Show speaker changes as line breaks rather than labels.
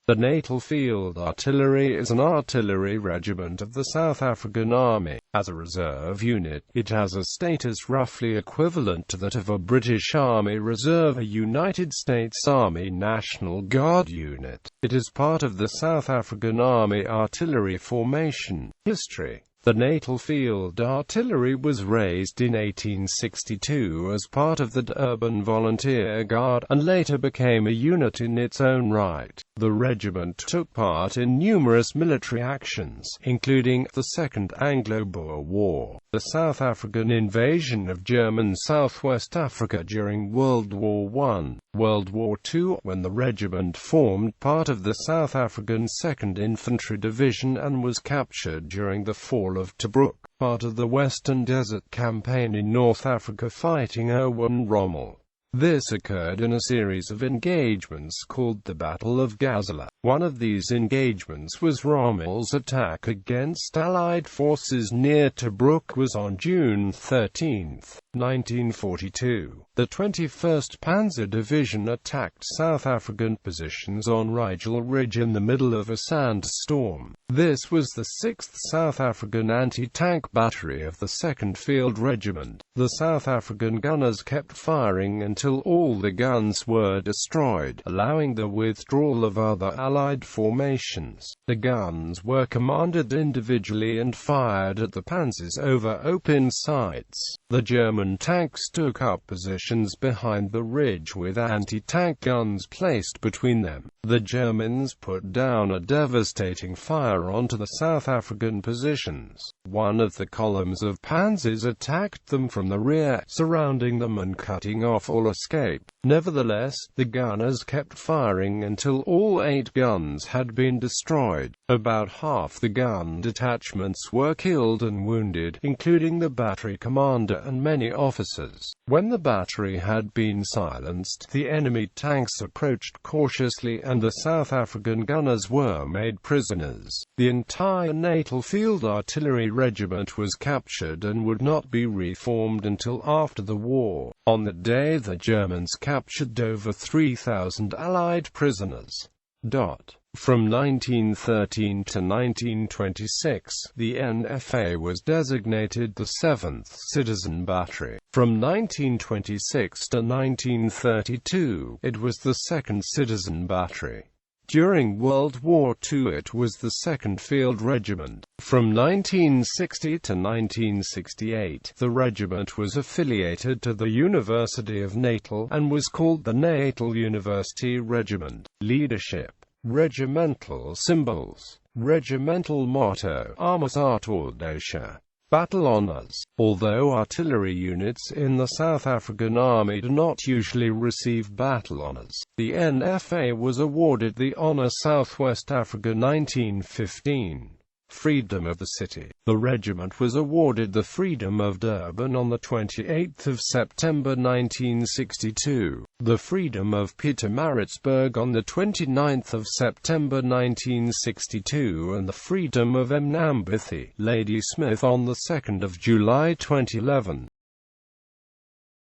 The Natal Field Artillery is an artillery regiment of the South African Army. As a reserve unit, it has a status roughly equivalent to that of a British Army Reserve, a United States Army National Guard unit. It is part of the South African Army Artillery Formation. History. The Natal Field Artillery was raised in 1862 as part of the Durban Volunteer Guard, and later became a unit in its own right. The regiment took part in numerous military actions, including the Second Anglo-Boer War, the South African invasion of German Southwest Africa during World War I, World War II, when the regiment formed part of the South African 2nd Infantry Division and was captured during the fall of Tobruk, part of the Western Desert Campaign in North Africa fighting Owen Rommel. This occurred in a series of engagements called the Battle of Gazala. One of these engagements was Rommel's attack against Allied forces near Tobruk was on June 13, 1942. The 21st Panzer Division attacked South African positions on Rigel Ridge in the middle of a sandstorm. This was the 6th South African Anti-Tank Battery of the 2nd Field Regiment. The South African gunners kept firing until all the guns were destroyed, allowing the withdrawal of other Allied formations. The guns were commanded individually and fired at the panzers over open sights. The German tanks took up positions behind the ridge with anti-tank guns placed between them. The Germans put down a devastating fire onto the South African positions. One of the columns of panzers attacked them from the rear, surrounding them and cutting off all escape. Nevertheless, the gunners kept firing until all 8 guns had been destroyed. About half the gun detachments were killed and wounded, including the battery commander and many officers. When the battery had been silenced, the enemy tanks approached cautiously and the South African gunners were made prisoners. The entire Natal Field Artillery Regiment was captured and would not be reformed until after the war. On that day the Germans captured over 3,000 Allied prisoners. From 1913 to 1926, the NFA was designated the 7th Citizen Battery. From 1926 to 1932, it was the 2nd Citizen Battery. During World War II it was the 2nd Field Regiment. From 1960 to 1968, the regiment was affiliated to the University of Natal, and was called the Natal University Regiment. Leadership. Regimental symbols. Regimental motto, Armas Artordosha. Battle Honours. Although artillery units in the South African Army do not usually receive battle honours, the NFA was awarded the Honour Southwest Africa 1915. Freedom of the City. The regiment was awarded the Freedom of Durban on 28 September 1962, the Freedom of Pietermaritzburg on 29 September 1962 and the Freedom of Mnambithi, Ladysmith on 2 July 2011.